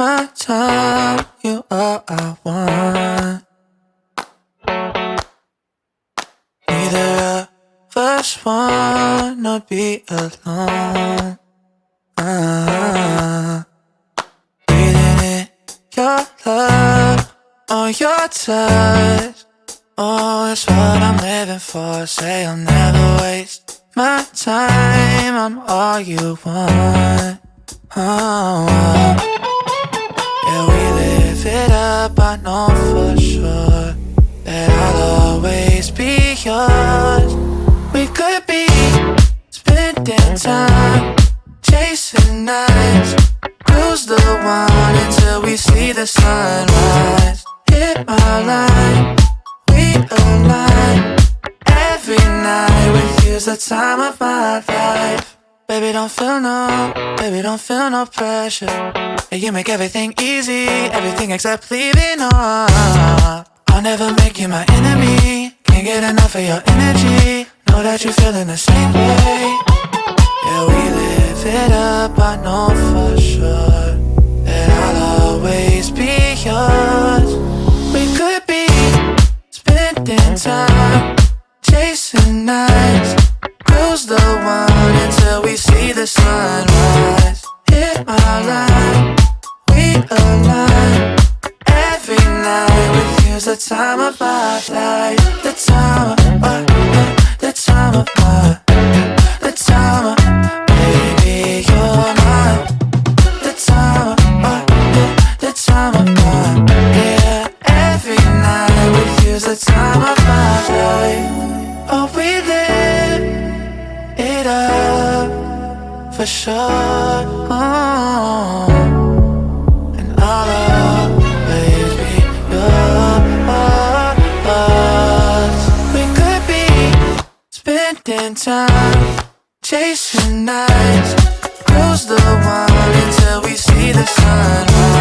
my time, you are I want. Neither of us wanna be alone. Breathing in your love or your touch. Oh, it's what I'm living for. Say I'll never waste my time. I'm all you want. Oh, yeah, we live it up. I know for sure that I'll always be yours. We could be spending time chasing nights, cruise the one until we see the sunrise. Hit my line, we align. Every night with you's the time of my life. Baby, don't feel no pressure. Yeah, you make everything easy, everything except leaving on. I'll never make you my enemy. Can't get enough of your energy. Know that you're feeling the same way. Yeah, we live it up, I know for sure that I'll always be yours. We could be spending time chasing nights, cruise the one until we see the sunrise. Hit my line, we align. Every night with you's the time of my life. The time of my, the time of my, the time of, baby, you're mine. The time of my, the time of my, yeah. Every night with you's the time of my life. Oh, we live it up for sure. Oh, and I'll always be yours. We could be spending time chasing nights, cruise the one until we see the sunrise.